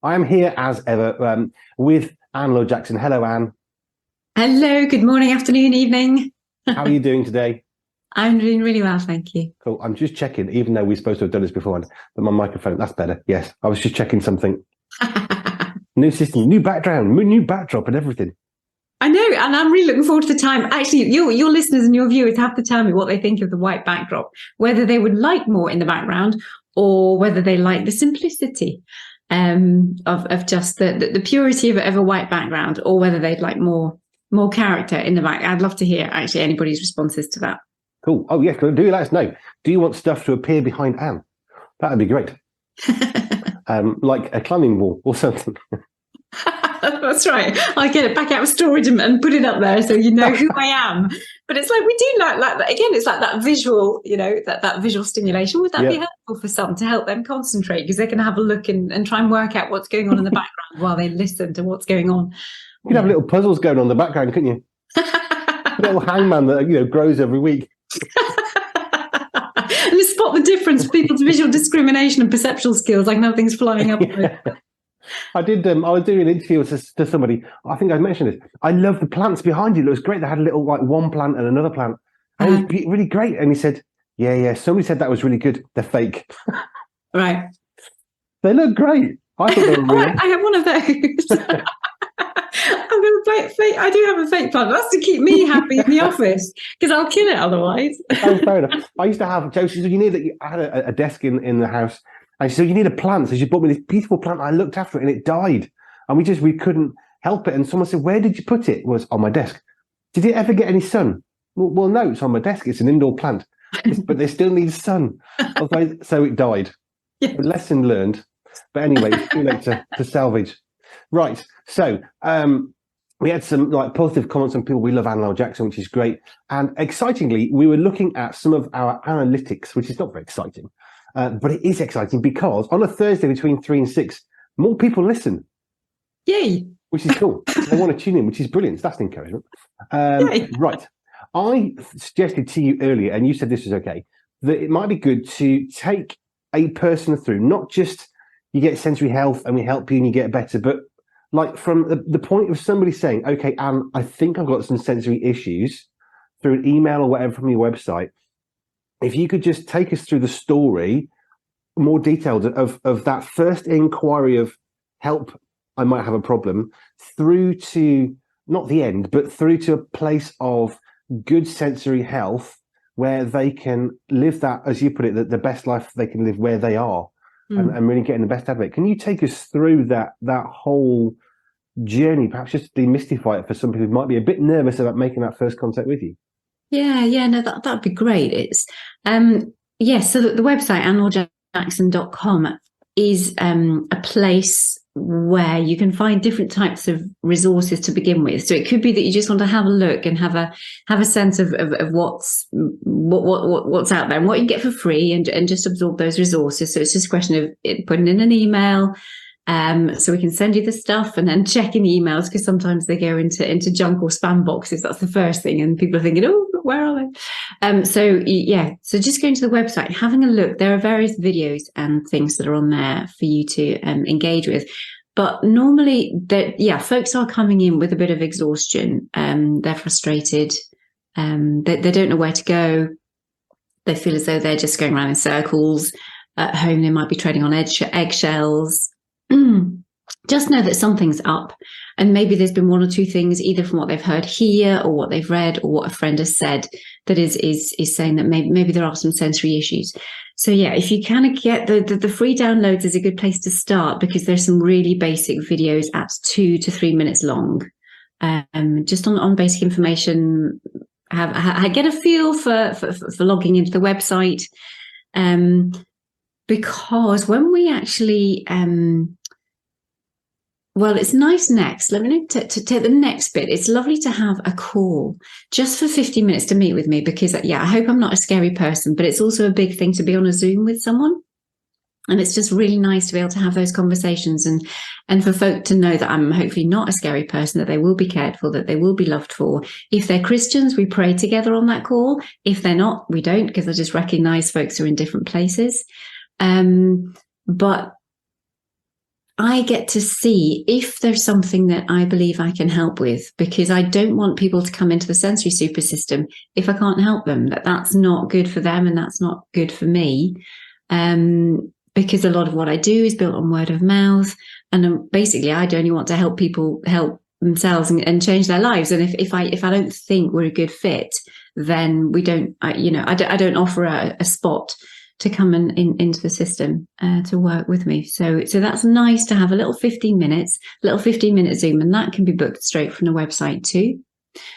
I am here as ever with Laure Jackson. Hello, Anne. Hello, good morning, afternoon, evening. How are you doing today? I'm doing really well, thank you. Cool. I'm just checking, even though we're supposed to have done this before, but my microphone, that's better. Yes, I was just checking something. New system, new background, new backdrop and everything. I know, and I'm really looking forward to the time. Actually, your listeners and your viewers have to tell me what they think of the white backdrop, whether they would like more in the background or whether they like the simplicity of just the purity of a white background, or whether they'd like more character in the back. I'd love to hear actually anybody's responses to that. Cool. Oh, yes, do let us know. Do you want stuff to appear behind Anne? That would be great. Like a climbing wall or something. That's right. I get it back out of storage and put it up there so you know who I am. But it's like we do like that. Again, it's like that visual, that visual stimulation. Would that be helpful for some to help them concentrate? Because they can have a look and try and work out what's going on in the background while they listen to what's going on. You could have little puzzles going on in the background, couldn't you? Little hangman that grows every week. And spot the difference for people's visual discrimination and perceptual skills. I can have things flying up. I was doing an interview to somebody. I think I mentioned this. I love the plants behind you. It looks great. They had a little one plant and another plant. And it was really great. And he said, yeah. Somebody said that was really good. They're fake. Right. They look great. I thought they were real. I have one of those. I'm going to play it fake. I do have a fake plant. That's to keep me happy in the office because I'll kill it otherwise. Oh, fair enough. I used to have, Josie said, I had a desk in the house. And she said, you need a plant. So she bought me this beautiful plant. I looked after it and it died. And we couldn't help it. And someone said, where did you put it? It was on my desk. Did it ever get any sun? Well, no, it's on my desk. It's an indoor plant. But they still need sun. So it died. Yeah. Lesson learned. But anyway, it's too late to salvage. Right. So we had some positive comments from people. We love Laure Jackson, which is great. And excitingly, we were looking at some of our analytics, which is not very exciting. But it is exciting because on a Thursday between 3 and 6, more people listen. Yay. Which is cool. They want to tune in, which is brilliant. That's an encouragement. Right. I suggested to you earlier, and you said this is okay, that it might be good to take a person through, not just you get sensory health and we help you and you get better, but like from the point of somebody saying, okay, Anne, I think I've got some sensory issues, through an email or whatever from your website. If you could just take us through the story, more detailed of that first inquiry of help, I might have a problem, through to not the end, but through to a place of good sensory health where they can live that, as you put it, the best life they can live where they are and really getting the best out of it. Can you take us through that whole journey, perhaps just demystify it for some people who might be a bit nervous about making that first contact with you? Yeah, no, that'd be great. It's so the website AnneLaureJackson.com is a place where you can find different types of resources to begin with. So it could be that you just want to have a look and have a sense of what's out there and what you can get for free and just absorb those resources. So it's just a question of putting in an email. So we can send you the stuff and then checking the emails because sometimes they go into junk or spam boxes. That's the first thing. And people are thinking, oh, where are they? So just going to the website, having a look. There are various videos and things that are on there for you to engage with. But normally, folks are coming in with a bit of exhaustion. They're frustrated. They don't know where to go. They feel as though they're just going around in circles. At home, they might be treading on eggshells. Just know that something's up, and maybe there's been one or two things either from what they've heard here or what they've read or what a friend has said that is saying that maybe there are some sensory issues. So if you kind of get the free downloads is a good place to start because there's some really basic videos at 2 to 3 minutes long, just on basic information. Get a feel for logging into the website, because when we actually it's nice next. Let me take the next bit. It's lovely to have a call just for 15 minutes to meet with me because, I hope I'm not a scary person, but it's also a big thing to be on a Zoom with someone. And it's just really nice to be able to have those conversations and for folk to know that I'm hopefully not a scary person, that they will be cared for, that they will be loved for. If they're Christians, we pray together on that call. If they're not, we don't, because I just recognize folks are in different places. But I get to see if there's something that I believe I can help with, because I don't want people to come into the sensory super system if I can't help them. That's not good for them, and that's not good for me. Because a lot of what I do is built on word of mouth, and basically I only want to help people help themselves and change their lives. And if I don't think we're a good fit, then we don't. I don't offer a spot to come into the system to work with me. So that's nice to have a little 15 minute Zoom, and that can be booked straight from the website too.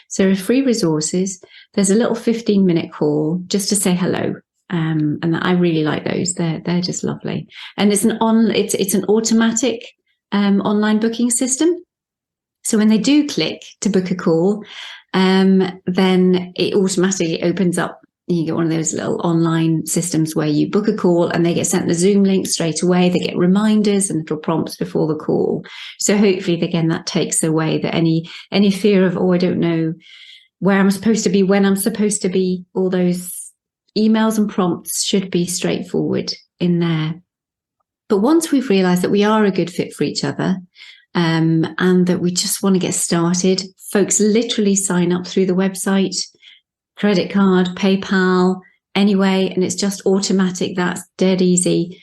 So there are free resources. There's a little 15-minute call just to say hello. And I really like those. They're just lovely. And it's an automatic online booking system. So when they do click to book a call, then it automatically opens up. You get one of those little online systems where you book a call and they get sent the Zoom link straight away. They get reminders and little prompts before the call. So hopefully, again, that takes away that any fear of, I don't know where I'm supposed to be, when I'm supposed to be. All those emails and prompts should be straightforward in there. But once we've realised that we are a good fit for each other, and that we just want to get started, folks literally sign up through the website. Credit card, PayPal, anyway, and it's just automatic. That's dead easy.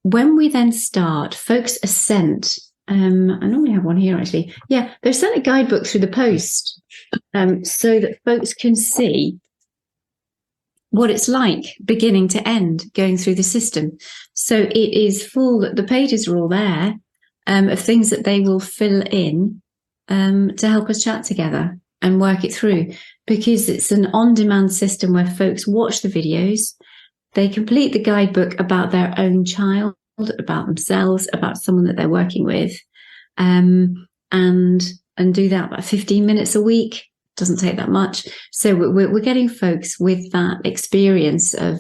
When we then start, folks are sent, I normally have one here actually. Yeah, they're sent a guidebook through the post, so that folks can see what it's like beginning to end going through the system. So it is full, the pages are all there, of things that they will fill in to help us chat together and work it through, because it's an on-demand system where folks watch the videos, they complete the guidebook about their own child, about themselves, about someone that they're working with, and do that about 15 minutes a week. Doesn't take that much. So we're getting folks with that experience of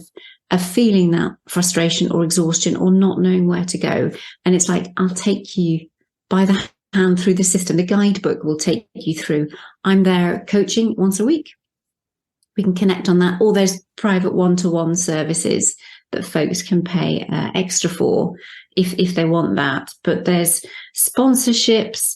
feeling that frustration or exhaustion or not knowing where to go. And it's like, I'll take you by the hand through the system. The guidebook will take you through. I'm there coaching once a week. We can connect on that. All those private one-to-one services that folks can pay extra for if they want that. But there's sponsorships.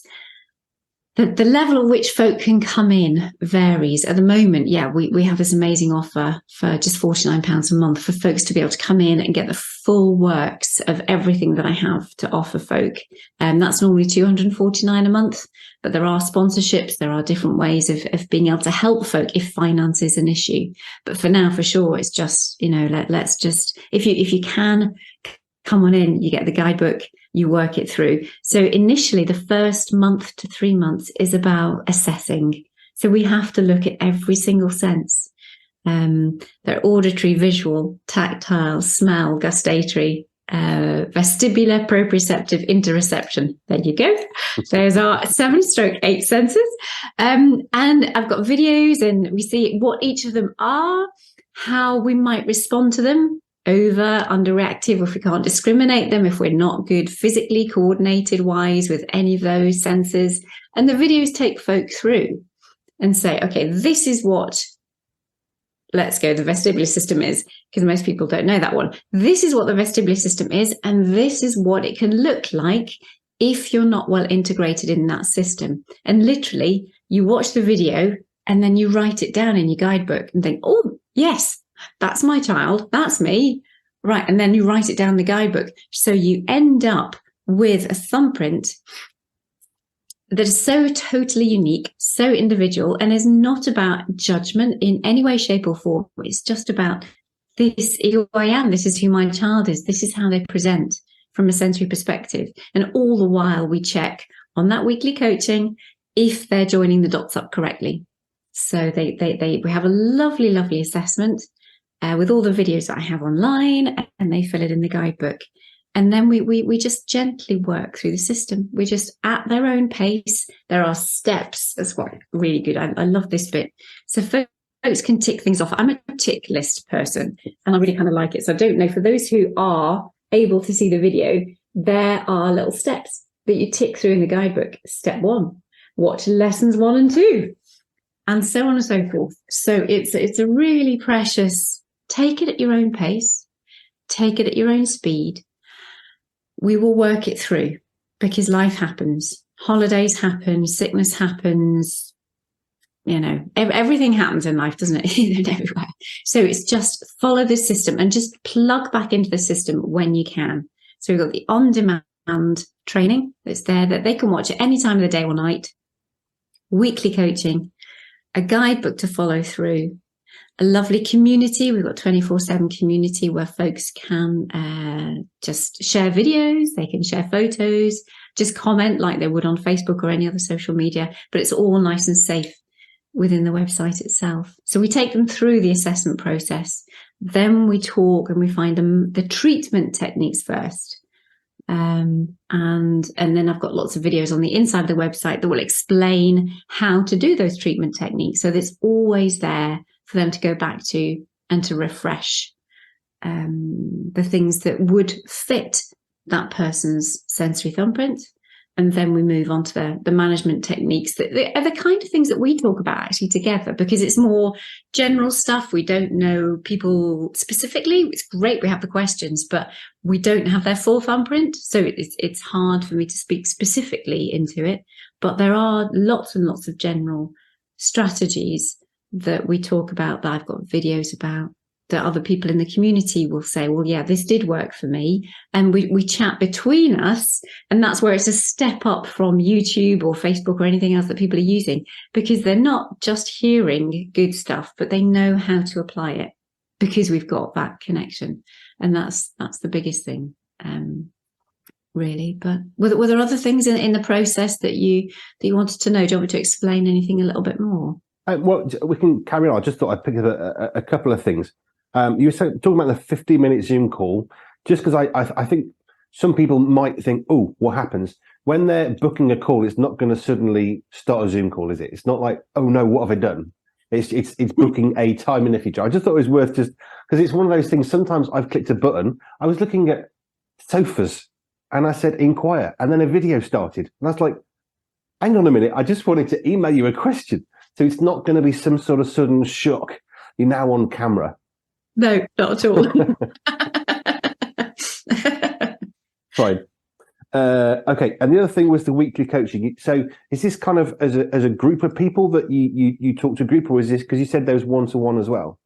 The level at which folk can come in varies. At the moment, we have this amazing offer for just £49 a month for folks to be able to come in and get the full works of everything that I have to offer folk. And that's normally £249 a month. But there are sponsorships. There are different ways of being able to help folk if finance is an issue. But for now, for sure, it's just, let's just, if you can, come on in, you get the guidebook, you work it through. So initially, the first month to 3 months is about assessing. So we have to look at every single sense. They're auditory, visual, tactile, smell, gustatory, vestibular, proprioceptive, interoception. There you go. Those are 7/8 senses. And I've got videos, and we see what each of them are, how we might respond to them. Over, underreactive, if we can't discriminate them, if we're not good physically coordinated wise with any of those senses. And the videos take folk through and say, okay, this is what, let's go, the vestibular system is, because most people don't know that one. This is what the vestibular system is, and this is what it can look like if you're not well integrated in that system. And literally, you watch the video and then you write it down in your guidebook and think, oh, yes, that's my child. That's me. Right. And then you write it down in the guidebook. So you end up with a thumbprint that is so totally unique, so individual, and is not about judgment in any way, shape or form. It's just about, this is who I am. This is who my child is. This is how they present from a sensory perspective. And all the while we check on that weekly coaching if they're joining the dots up correctly. So we have a lovely, lovely assessment with all the videos that I have online, and they fill it in the guidebook. And then we just gently work through the system. We're just at their own pace. There are steps as well. Really good. I love this bit. So folks can tick things off. I'm a tick list person, and I really kind of like it. So I don't know, for those who are able to see the video, there are little steps that you tick through in the guidebook. Step 1, watch lessons 1 and 2. And so on and so forth. So it's a really precious, take it at your own pace, take it at your own speed. We will work it through, because life happens. Holidays happen, sickness happens, everything happens in life, doesn't it? Everywhere. So it's just follow the system and just plug back into the system when you can. So we've got the on-demand training that's there that they can watch at any time of the day or night, weekly coaching, a guidebook to follow through, a lovely community. We've got 24/7 community where folks can just share videos, they can share photos, just comment like they would on Facebook or any other social media, but it's all nice and safe within the website itself. So we take them through the assessment process. Then we talk and we find them the treatment techniques first. And then I've got lots of videos on the inside of the website that will explain how to do those treatment techniques. So that's always there for them to go back to and to refresh the things that would fit that person's sensory thumbprint. And then we move on to the management techniques that are the kind of things that we talk about actually together, because it's more general stuff. We don't know people specifically. It's great we have the questions, but we don't have their full thumbprint. So it's hard for me to speak specifically into it. But there are lots and lots of general strategies that we talk about, that I've got videos about, that other people in the community will say, well, yeah, this did work for me. And we chat between us. And that's where it's a step up from YouTube or Facebook or anything else that people are using, because they're not just hearing good stuff, but they know how to apply it because we've got that connection. And that's the biggest thing, really. But were there other things in the process that you wanted to know? Do you want me to explain anything a little bit more? Well, we can carry on. I just thought I'd pick up a couple of things. You were talking about the 15-minute Zoom call, just because I think some people might think, oh, what happens when they're booking a call? It's not going to suddenly start a Zoom call, is it? It's not like, oh no, what have I done? It's booking a time in the future. I just thought it was worth, just because it's one of those things. Sometimes I've clicked a button. I was looking at sofas and I said inquire, and then a video started, and I was like, hang on a minute, I just wanted to email you a question. So it's not going to be some sort of sudden shock. You're now on camera. No, not at all. Fine. Okay. And the other thing was the weekly coaching. So is this kind of as a group of people that you talk to a group, or is this because you said there was one-to-one as well?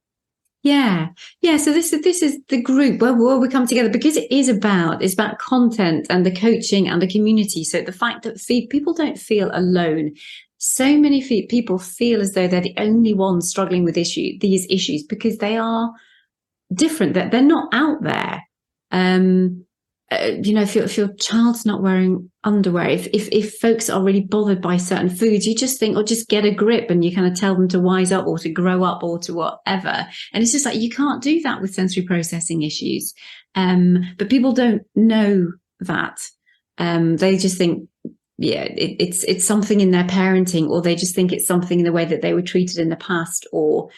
Yeah. So this is the group where we come together, because it's about content and the coaching and the community. So the fact that people don't feel alone. So many people feel as though they're the only ones struggling with these issues because they are different, that they're not out there. If your child's not wearing underwear, if folks are really bothered by certain foods, you just think, just get a grip, and you kind of tell them to wise up or to grow up or to whatever. And it's just like, you can't do that with sensory processing issues. But people don't know that. They just think, it's something in their parenting, or they just think it's something in the way that they were treated in the past, or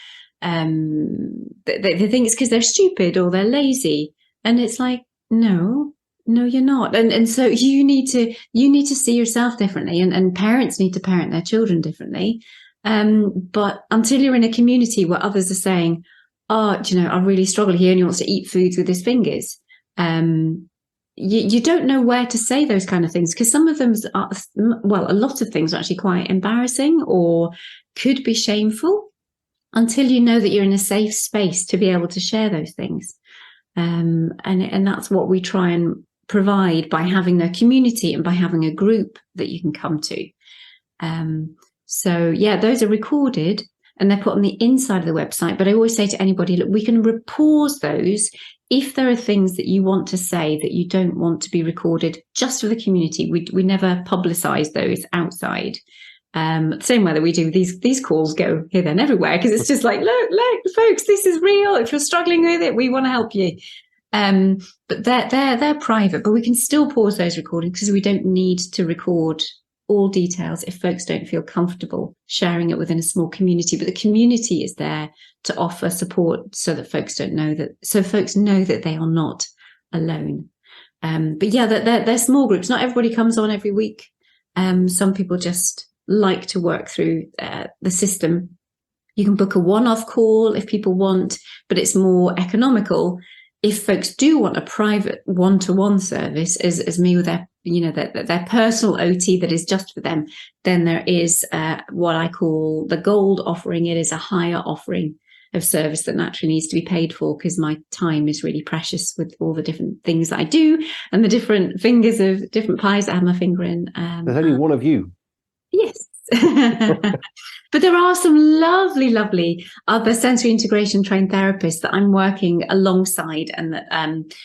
they think it's because they're stupid or they're lazy. And it's like, no, you're not. And so you need to see yourself differently, and parents need to parent their children differently. But until you're in a community where others are saying, I really struggle, he only wants to eat foods with his fingers. You don't know where to say those kind of things, because some of them are, a lot of things are actually quite embarrassing or could be shameful, until you know that you're in a safe space to be able to share those things. And that's what we try and provide by having a community and by having a group that you can come to. Those are recorded and they're put on the inside of the website. But I always say to anybody, look, we can pause those if there are things that you want to say that you don't want to be recorded just for the community. We never publicize those outside. The same way that we do these calls go here, there, and everywhere, because it's just like, look, folks, this is real. If you're struggling with it, we want to help you. But they're private, but we can still pause those recordings because we don't need to record all details if folks don't feel comfortable sharing it within a small community. But the community is there to offer support so that folks know that they are not alone. They're small groups. Not everybody comes on every week. Some people just like to work through the system. You can book a one-off call if people want, but it's more economical if folks do want a private one-to-one service as me with their personal OT that is just for them. Then there is what I call the gold offering. It is a higher offering of service that naturally needs to be paid for, because my time is really precious with all the different things that I do and the different fingers of different pies that I have my finger in. There's only one of you. Yes. But there are some lovely other sensory integration trained therapists that I'm working alongside, and that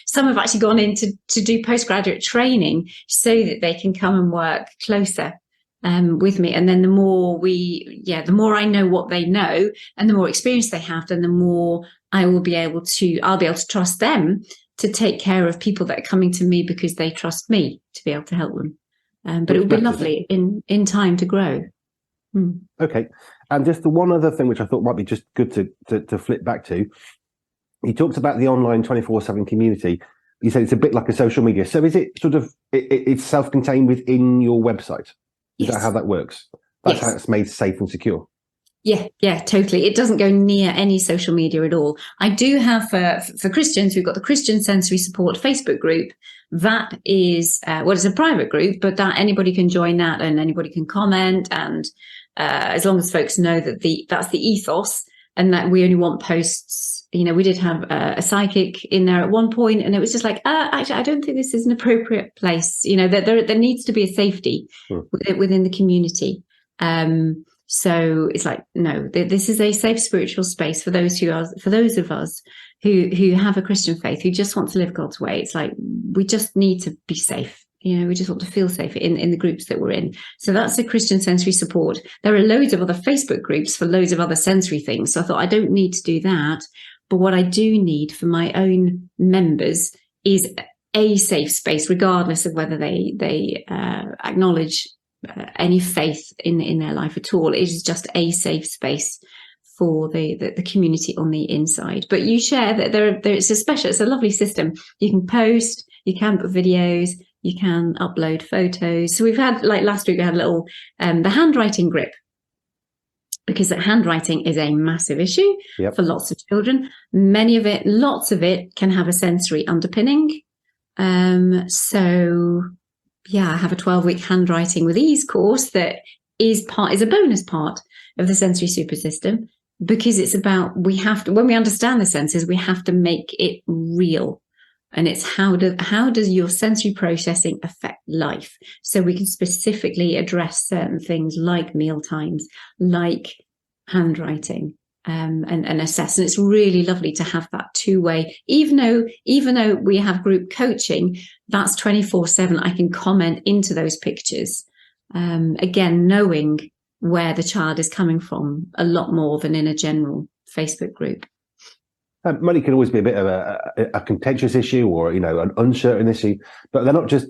some have actually gone in to do postgraduate training so that they can come and work closer with me. And then the more I know what they know and the more experience they have, then the more I'll be able to trust them to take care of people that are coming to me because they trust me to be able to help them. But it would be lovely in time to grow. Okay. And just the one other thing which I thought might be just good to flip back to, you talked about the online 24/7 community. You said it's a bit like a social media. So is it sort of, it's self-contained within your website? Is that how that works? That's how it's made safe and secure. Yeah, totally. It doesn't go near any social media at all. I do have for Christians, we've got the Christian Sensory Support Facebook group. That is, it's a private group, but that anybody can join that and anybody can comment. And as long as folks know that that's the ethos, and that we only want posts. We did have a psychic in there at one point, and it was just like, actually, I don't think this is an appropriate place. There needs to be a safety within the community. So it's like, no, this is a safe spiritual space for those of us who have a Christian faith, who just want to live God's way. It's like, we just need to be safe. We just want to feel safe in the groups that we're in. So that's the Christian Sensory Support. There are loads of other Facebook groups for loads of other sensory things. So I thought, I don't need to do that. But what I do need for my own members is a safe space, regardless of whether they acknowledge any faith in their life at all. It is just a safe space for the community on the inside. But you share that it's a lovely system. You can post, you can put videos, you can upload photos. So we've had, like last week, we had a little the handwriting grip, because handwriting is a massive issue for lots of children. Lots of it can have a sensory underpinning. I have a 12-week handwriting with ease course that is a bonus part of the sensory super system, because it's about, when we understand the senses, we have to make it real. And it's how does your sensory processing affect life? So we can specifically address certain things like meal times, like handwriting, and assess. And it's really lovely to have that two-way, even though we have group coaching, that's 24/7. I can comment into those pictures. Again, knowing where the child is coming from a lot more than in a general Facebook group. Money can always be a bit of a contentious issue, or an uncertain issue, but they're not just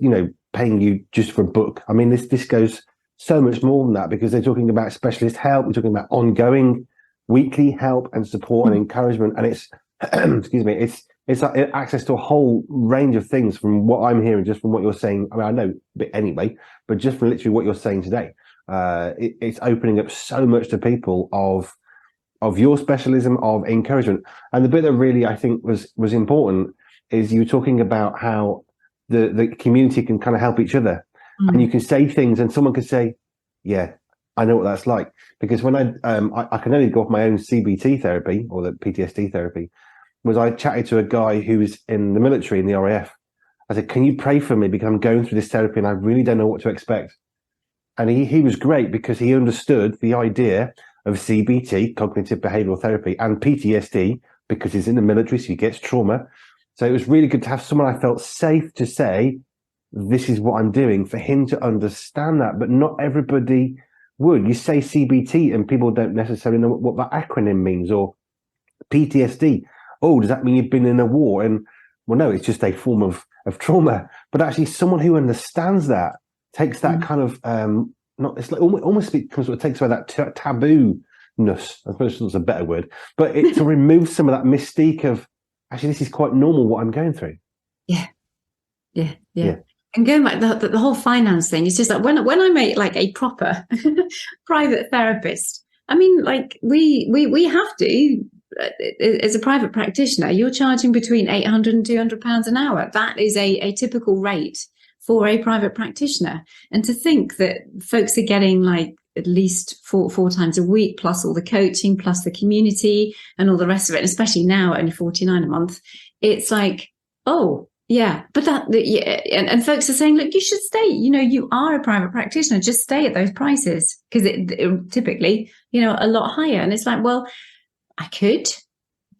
paying you just for a book. I mean, this goes so much more than that, because they're talking about specialist help. We're talking about ongoing weekly help and support and encouragement, and it's it's access to a whole range of things. From what I'm hearing, just from what you're saying, I mean, I know a bit anyway, but just from literally what you're saying today, it's opening up so much to people of your specialism, of encouragement. And the bit that really I think was important is you were talking about how the community can kind of help each other, and you can say things, and someone could say, "Yeah, I know what that's like." Because when I can only go off my own CBT therapy, or the PTSD therapy, was I chatted to a guy who was in the military, in the RAF. I said, "Can you pray for me, because I'm going through this therapy and I really don't know what to expect." And he was great, because he understood the idea of CBT, cognitive behavioral therapy, and PTSD, because he's in the military, so he gets trauma. So it was really good to have someone I felt safe to say, this is what I'm doing, for him to understand that. But not everybody would. You say CBT and people don't necessarily know what that acronym means, or PTSD. Oh, does that mean you've been in a war? And well, no, it's just a form of trauma. But actually, someone who understands that takes that kind of it's like almost becomes what takes away that taboo-ness. I suppose that's a better word, but it to remove some of that mystique of, actually, this is quite normal what I'm going through. Yeah. And going back the whole finance thing, it's just like when I make like a proper private therapist, I mean, like we have to, as a private practitioner, you're charging between £800 and £200 an hour. That is a typical rate for a private practitioner. And to think that folks are getting like at least four times a week, plus all the coaching, plus the community and all the rest of it, and especially now at only $49 a month, it's like, oh, yeah, but and folks are saying, look, you should stay. You are a private practitioner, just stay at those prices, because it typically, a lot higher. And it's like, well, I could,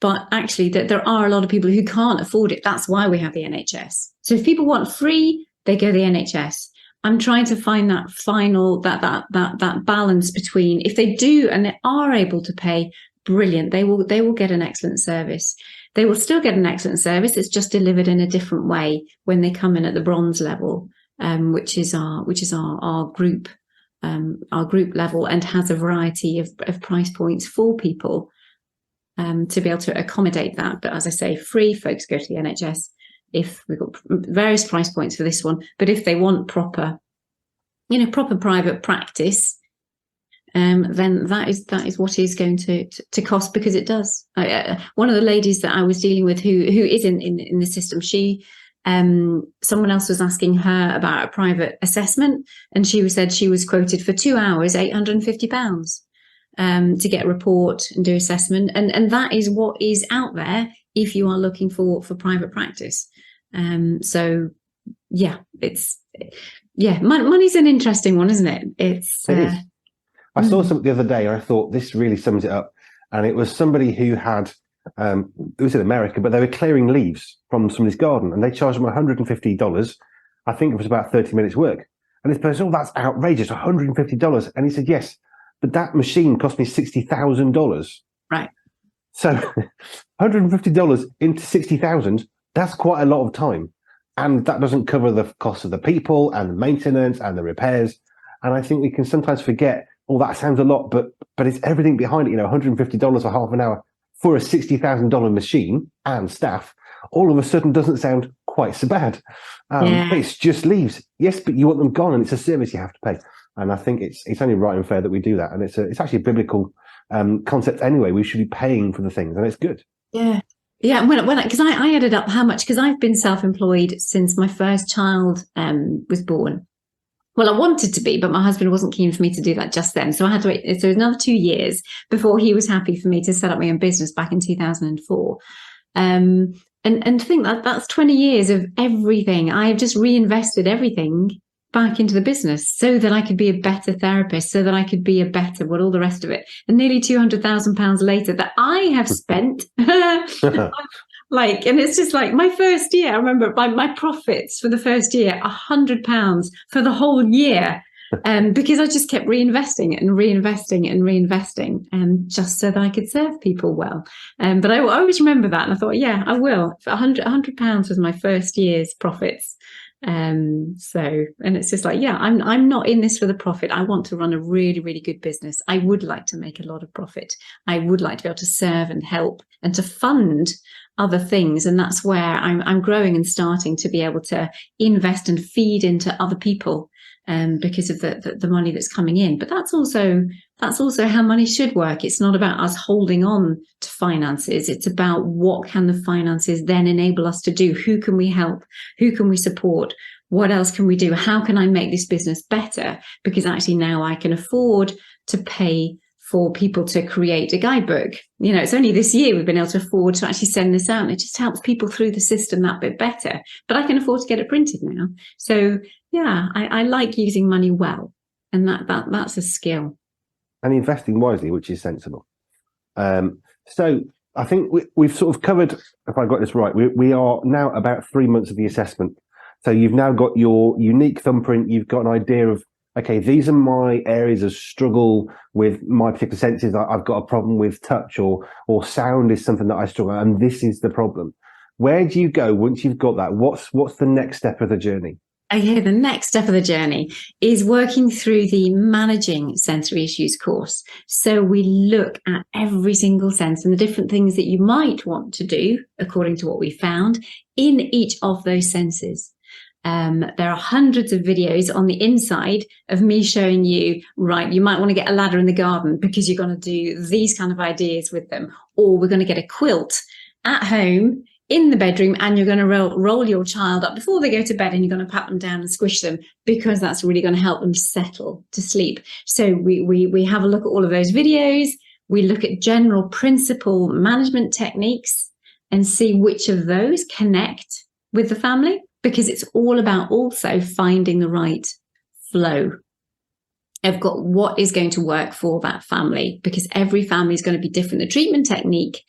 but actually there are a lot of people who can't afford it. That's why we have the NHS. So if people want free, they go to the NHS. I'm trying to find that final, that balance between, if they do and they are able to pay, brilliant, they will get an excellent service. They will still get an excellent service. It's just delivered in a different way when they come in at the bronze level, which is our group level, and has a variety of price points for people to be able to accommodate that. But as I say, free, folks go to the NHS. If we've got various price points for this one, but if they want proper private practice, then that is what is going to cost, because it does. One of the ladies that I was dealing with, who is in the system, someone else was asking her about a private assessment, and she said she was quoted for 2 hours, £850 to get a report and do assessment, and that is what is out there if you are looking for private practice. So yeah, money's an interesting one, isn't it? It is. I saw something the other day, and I thought this really sums it up. And it was somebody who had, it was in America, but they were clearing leaves from somebody's garden, and they charged them $150. I think it was about 30 minutes work. And this person, oh, that's outrageous, $150. And he said, yes, but that machine cost me $60,000. Right. So $150 into $60,000, that's quite a lot of time. And that doesn't cover the cost of the people and the maintenance and the repairs. And I think we can sometimes forget, oh, that sounds a lot, but it's everything behind it. $150 for half an hour for a $60,000 machine and staff, all of a sudden doesn't sound quite so bad. It's just leaves. Yes, but you want them gone, and it's a service you have to pay. And I think it's only right and fair that we do that. And it's actually a biblical concept anyway. We should be paying for the things, and it's good. Yeah. Yeah, because I added up how much, because I've been self-employed since my first child was born. Well, I wanted to be, but my husband wasn't keen for me to do that just then. So I had to wait. So it was another 2 years before he was happy for me to set up my own business back in 2004. And to think that that's 20 years of everything. I have just reinvested everything back into the business so that I could be a better therapist, so that I could be a better, all the rest of it. And nearly £200,000 later that I have spent. And it's just like my first year, I remember my profits for the first year, £100 for the whole year, because I just kept reinvesting just so that I could serve people well. But I always remember that, and I thought, yeah, I will. £100 was my first year's profits. And it's just like, yeah, I'm not in this for the profit. I want to run a really, really good business. I would like to make a lot of profit. I would like to be able to serve and help and to fund other things. And that's where I'm growing and starting to be able to invest and feed into other people, because of the money that's coming in. But that's also how money should work. It's not about us holding on to finances. It's about what can the finances then enable us to do? Who can we help? Who can we support? What else can we do? How can I make this business better? Because actually now I can afford to pay for people to create a guidebook. It's only this year we've been able to afford to actually send this out, and it just helps people through the system that bit better. But I can afford to get it printed now. So yeah, I like using money well, and that's a skill. And investing wisely, which is sensible. So I think we've sort of covered, if I got this right, we are now about 3 months of the assessment. So you've now got your unique thumbprint. You've got an idea of, okay, these are my areas of struggle with my particular senses. I've got a problem with touch or sound is something that I struggle, and this is the problem. Where do you go once you've got that? What's the next step of the journey? Okay, the next step of the journey is working through the Managing Sensory Issues course. So we look at every single sense and the different things that you might want to do, according to what we found, in each of those senses. There are hundreds of videos on the inside of me showing you, right, you might want to get a ladder in the garden because you're going to do these kind of ideas with them, or we're going to get a quilt at home in the bedroom, and you're going to roll your child up before they go to bed, and you're going to pat them down and squish them, because that's really going to help them settle to sleep. So we have a look at all of those videos. We look at general principle management techniques and see which of those connect with the family, because it's all about also finding the right flow. I've got what is going to work for that family, because every family is going to be different. The treatment technique,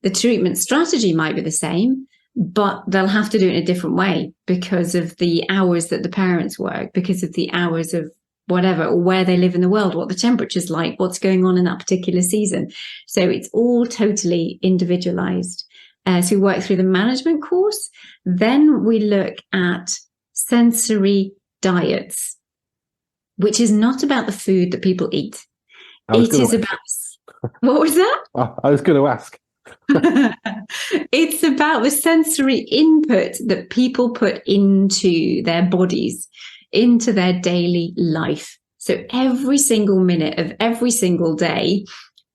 the treatment strategy might be the same, but they'll have to do it in a different way because of the hours that the parents work, because of the hours of whatever, or where they live in the world, what the temperature's like, what's going on in that particular season. So it's all totally individualized. So we work through the management course. Then we look at sensory diets, which is not about the food that people eat. It is about, what was that? I was going to ask. It's about the sensory input that people put into their bodies, into their daily life. So every single minute of every single day,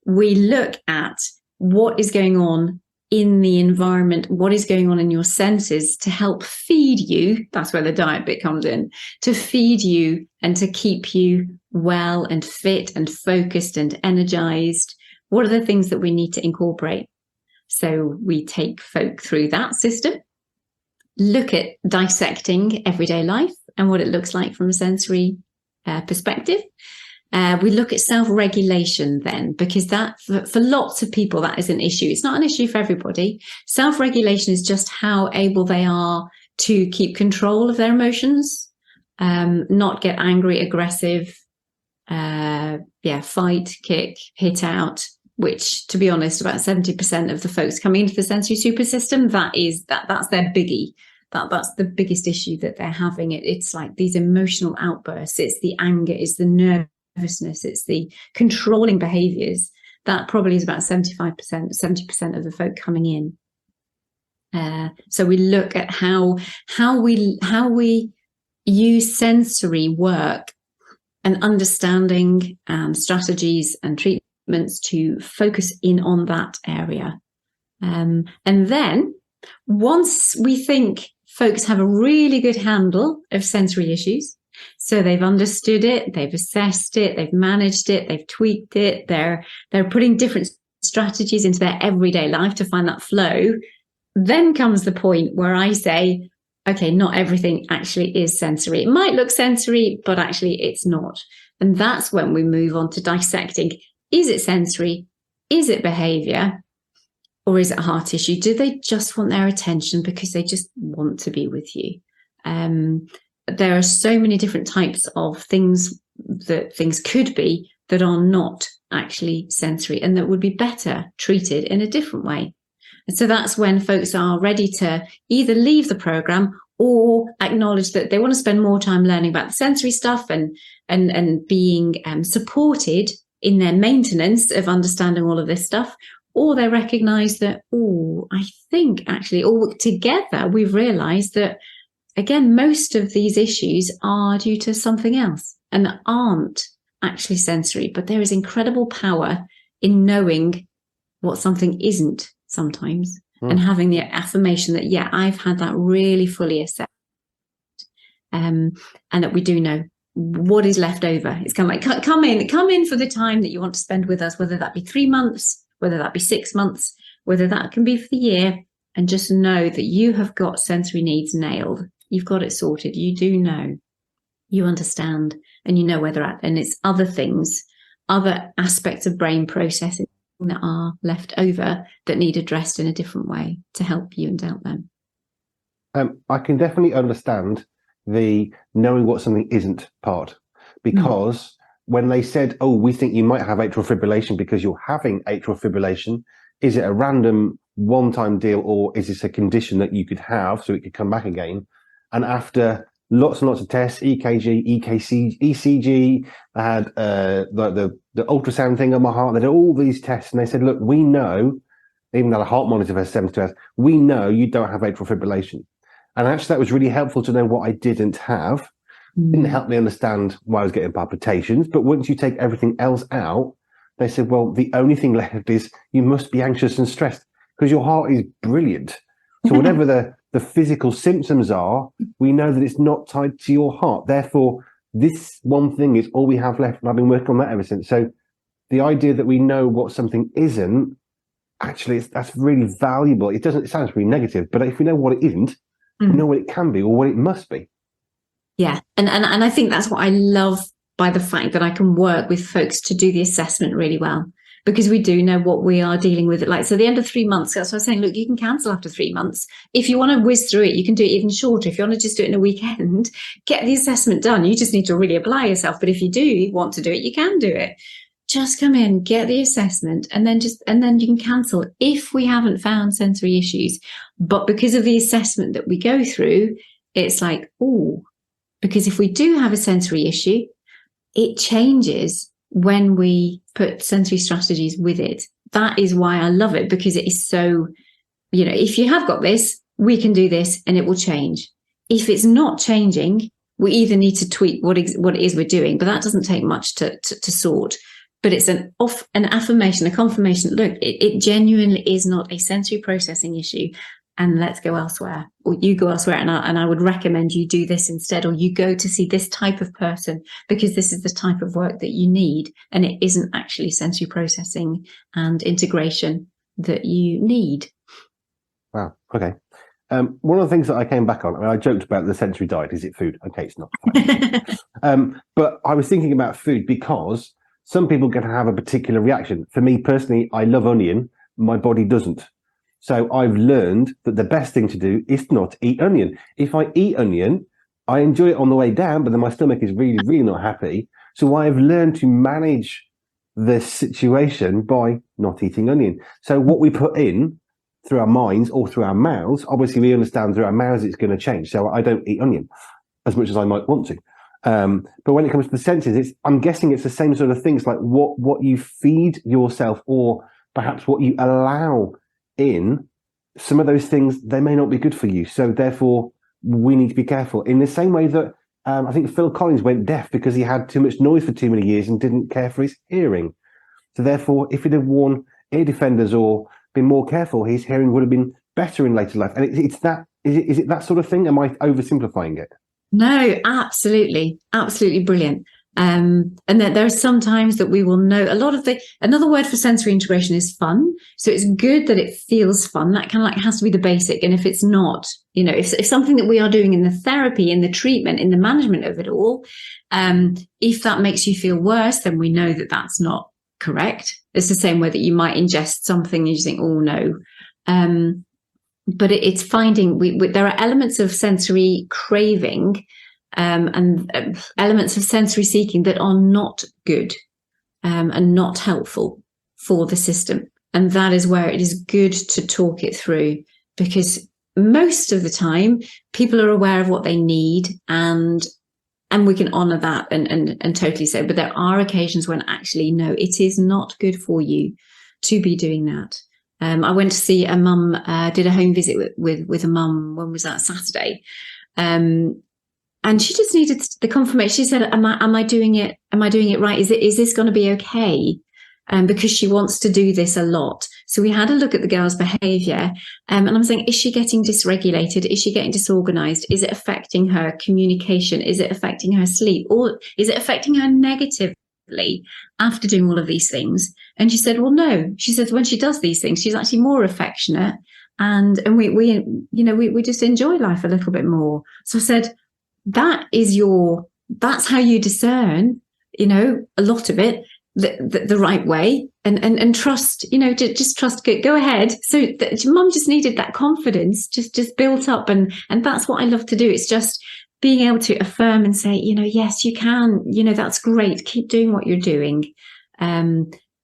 we look at what is going on in the environment, what is going on in your senses to help feed you. That's where the diet bit comes in, to feed you and to keep you well and fit and focused and energized. What are the things that we need to incorporate? So we take folk through that system, look at dissecting everyday life and what it looks like from a sensory perspective. We look at self-regulation then, because that for lots of people, that is an issue. It's not an issue for everybody. Self-regulation is just how able they are to keep control of their emotions, not get angry, aggressive, fight, kick, hit out, which, to be honest, about 70% of the folks coming into the sensory super system, that's their biggie. That's the biggest issue that they're having. It's like these emotional outbursts. It's the anger, it's the nervousness, it's the controlling behaviors. That probably is about 70% of the folk coming in. So we look at how we use sensory work and understanding strategies and treatments to focus in on that area. And then once we think folks have a really good handle of sensory issues, so they've understood it, they've assessed it, they've managed it, they've tweaked it, they're putting different strategies into their everyday life to find that flow, then comes the point where I say, okay, not everything actually is sensory. It might look sensory, but actually it's not. And that's when we move on to dissecting. Is it sensory? Is it behavior? Or is it a heart issue? Do they just want their attention because they just want to be with you? There are so many different types of things that things could be that are not actually sensory and that would be better treated in a different way. And so that's when folks are ready to either leave the program or acknowledge that they want to spend more time learning about the sensory stuff and being supported in their maintenance of understanding all of this stuff, or they recognize that, I think actually, or together we've realized that, again, most of these issues are due to something else and aren't actually sensory, but there is incredible power in knowing what something isn't sometimes and having the affirmation that, yeah, I've had that really fully assessed, and that we do know what is left over. It's kind of like, come in for the time that you want to spend with us, whether that be 3 months, whether that be 6 months, whether that can be for the year, and just know that you have got sensory needs nailed. You've got it sorted. You do know, you understand, and you know where they're at. And it's other things, other aspects of brain processing that are left over that need addressed in a different way to help you and help them. I can definitely understand the knowing what something isn't part, because when they said, we think you might have atrial fibrillation because you're having atrial fibrillation, is it a random one-time deal, or is this a condition that you could have so it could come back again? And after lots and lots of tests, EKG, ECG, I had the ultrasound thing on my heart, they did all these tests, and they said, look, we know, even though the heart monitor for 72 hours, we know you don't have atrial fibrillation. And actually that was really helpful to know what I didn't have. Didn't help me understand why I was getting palpitations, but once you take everything else out, they said, well, the only thing left is you must be anxious and stressed because your heart is brilliant. So whatever the physical symptoms are, we know that it's not tied to your heart. Therefore, this one thing is all we have left. And I've been working on that ever since. So the idea that we know what something isn't, actually, that's really valuable. It sounds really negative, but if we know what it isn't, we know what it can be or what it must be. Yeah. And I think that's what I love by the fact that I can work with folks to do the assessment really well, because we do know what we are dealing with. Like, so the end of 3 months, that's what I was saying, look, you can cancel after 3 months. If you want to whiz through it, you can do it even shorter. If you want to just do it in a weekend, get the assessment done. You just need to really apply yourself. But if you do want to do it, you can do it. Just come in, get the assessment, and then you can cancel if we haven't found sensory issues. But because of the assessment that we go through, it's like, oh, because if we do have a sensory issue, it changes when we put sensory strategies with it. That is why I love it, because it is so, if you have got this, we can do this and it will change. If it's not changing, we either need to tweak what it is we're doing, but that doesn't take much to sort. But it's an affirmation, a confirmation. Look, it genuinely is not a sensory processing issue, and let's go elsewhere, or you go elsewhere. And I would recommend you do this instead, or you go to see this type of person because this is the type of work that you need, and it isn't actually sensory processing and integration that you need. Wow. Okay. One of the things that I came back on, I joked about the sensory diet. Is it food? Okay, it's not. But I was thinking about food because some people can have a particular reaction. For me personally, I love onion. My body doesn't. So I've learned that the best thing to do is not eat onion. If I eat onion, I enjoy it on the way down, but then my stomach is really, really not happy. So I've learned to manage the situation by not eating onion. So what we put in through our minds or through our mouths, obviously we understand through our mouths it's going to change. So I don't eat onion as much as I might want to. But when it comes to the senses, I'm guessing it's the same sort of things, like what you feed yourself, or perhaps what you allow in. Some of those things, they may not be good for you. So therefore, we need to be careful. In the same way that I think Phil Collins went deaf because he had too much noise for too many years and didn't care for his hearing. So therefore, if he'd have worn ear defenders or been more careful, his hearing would have been better in later life. And it's that. Is it that sort of thing? Am I oversimplifying it? No, absolutely brilliant. And that there are some times that we will know another word for sensory integration is fun. So it's good that it feels fun. That kind of like has to be the basic. And if it's not, if something that we are doing in the therapy, in the treatment, in the management of it all, if that makes you feel worse, then we know that that's not correct. It's the same way that you might ingest something and you think, oh no. But it's finding there are elements of sensory craving and elements of sensory seeking that are not good and not helpful for the system. And that is where it is good to talk it through, because most of the time people are aware of what they need and we can honor that and totally say, but there are occasions when actually, no, it is not good for you to be doing that. I went to see a mum, did a home visit with a mum. When was that? Saturday. And she just needed the confirmation. She said, am I doing it? Am I doing it right? Is this going to be okay? Because she wants to do this a lot. So we had a look at the girl's behavior. And I'm saying, is she getting dysregulated? Is she getting disorganized? Is it affecting her communication? Is it affecting her sleep? Or is it affecting her negatively after doing all of these things? And she said, well, no. She said, when she does these things, she's actually more affectionate, and we just enjoy life a little bit more. So I said, that's how you discern, a lot of it the right way, and trust, just trust, go ahead. So mum just needed that confidence just built up, and that's what I love to do. It's just being able to affirm and say, yes, you can, that's great. Keep doing what you're doing.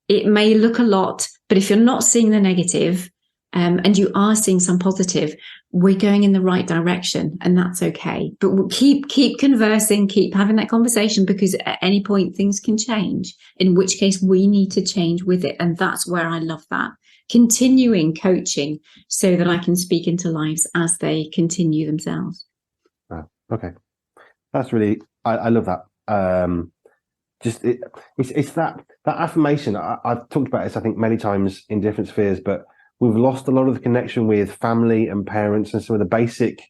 It may look a lot, but if you're not seeing the negative, and you are seeing some positive, we're going in the right direction, and that's okay. But we'll keep conversing, keep having that conversation, because at any point things can change, in which case we need to change with it. And that's where I love that. Continuing coaching so that I can speak into lives as they continue themselves. Wow. Okay. That's really, I love that. It's that affirmation. I've talked about this, I think, many times in different spheres, but we've lost a lot of the connection with family and parents and some of the basic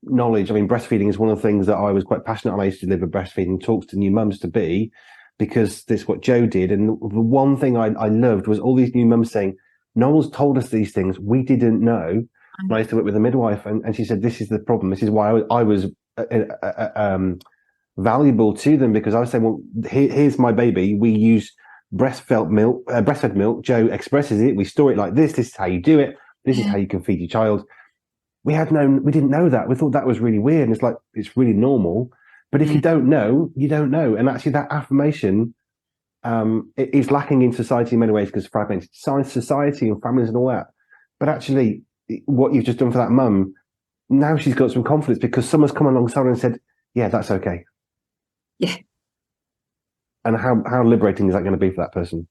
knowledge. I mean, breastfeeding is one of the things that I was quite passionate on. I used to deliver breastfeeding talks to new mums to be, because that's what Joe did. And the one thing I loved was all these new mums saying, no one's told us these things. We didn't know. And I used to work with a midwife, and she said, this is the problem. This is why I was valuable to them, because I was saying, well, here's my baby. We use breastfed milk. Joe expresses it. We store it like this. This is how you do it. This is how you can feed your child. We didn't know that. We thought that was really weird. And it's like, it's really normal. But if you don't know, you don't know. And actually that affirmation it is lacking in society in many ways, because fragmented society and families and all that. But actually what you've just done for that mum, now she's got some confidence because someone's come alongside her and said, yeah, that's okay. Yeah. And how liberating is that going to be for that person?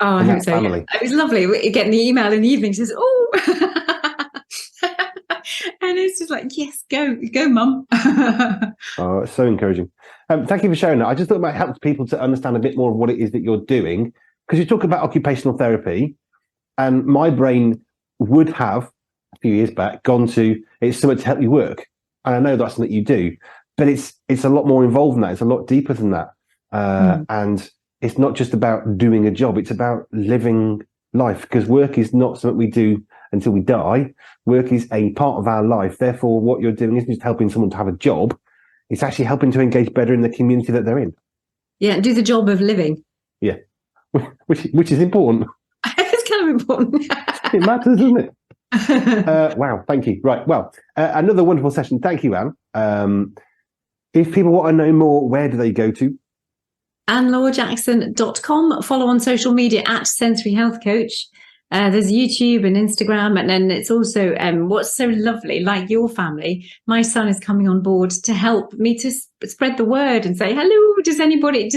Oh, I hope so. Yeah. It was lovely getting the email in the evening. She says, oh, and it's just like, yes, go, mum. Oh, it's so encouraging. Thank you for sharing that. I just thought it might help people to understand a bit more of what it is that you're doing, because you talk about occupational therapy, and my brain would have a few years back gone to, it's something to help you work. And I know that's something you do, but it's a lot more involved than that. It's a lot deeper than that. And it's not just about doing a job. It's about living life, because work is not something we do until we die. Work is a part of our life. Therefore, what you're doing isn't just helping someone to have a job. It's actually helping to engage better in the community that they're in. Yeah, do the job of living. Yeah, which is important. It's kind of important. It matters, doesn't it? Wow, thank you. Right, well, another wonderful session. Thank you, Anne. If people want to know more, where do they go to? AnneLaureJackson.com. Follow on social media at Sensory Health Coach. There's YouTube and Instagram, and then it's also what's so lovely, like your family, my son is coming on board to help me to spread the word and say, hello, does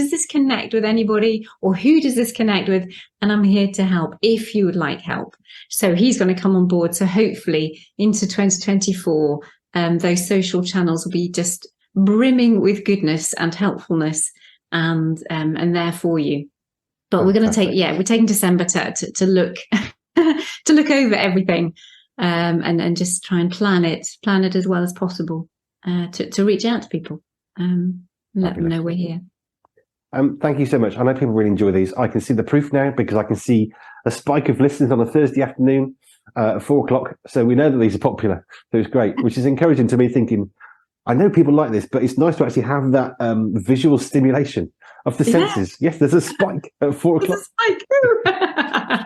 this connect with anybody, or who does this connect with? And I'm here to help if you would like help. So he's going to come on board. So hopefully into 2024, those social channels will be just brimming with goodness and helpfulness, and there for you. But we're going to we're taking December to look to look over everything, and just try and plan it as well as possible, to reach out to people, let them know we're here. Thank you so much. I know people really enjoy these. I can see the proof now, because I can see a spike of listeners on a Thursday afternoon at 4:00. So we know that these are popular. So it's great, which is encouraging to me, thinking, I know people like this, but it's nice to actually have that visual stimulation of the senses. Yes, there's a spike at 4:00. There's a spike.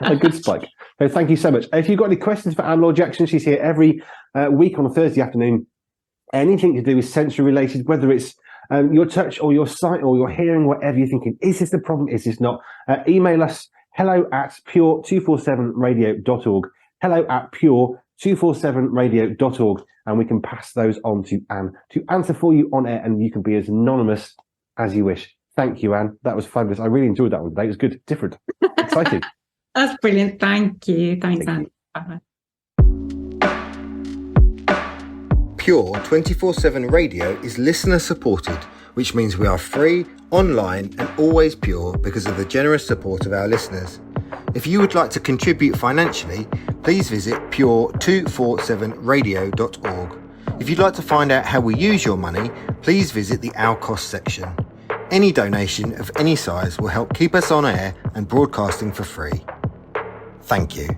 A good spike. So thank you so much. If you've got any questions for Anne-Laure Jackson, she's here every week on a Thursday afternoon. Anything to do with sensory related, whether it's your touch or your sight or your hearing, whatever you're thinking, is this the problem? Is this not? Email us hello@pure247radio.org. hello@pure247radio.org. And we can pass those on to Anne to answer for you on air, and you can be as anonymous as you wish. Thank you, Anne. That was fabulous. I really enjoyed that one today. It was good, different, exciting. That's brilliant. Thank you. Thanks, Anne. Bye. Pure 24/7 Radio is listener supported, which means we are free, online and always pure because of the generous support of our listeners. If you would like to contribute financially, please visit pure247radio.org. If you'd like to find out how we use your money, please visit the Our Cost section. Any donation of any size will help keep us on air and broadcasting for free. Thank you.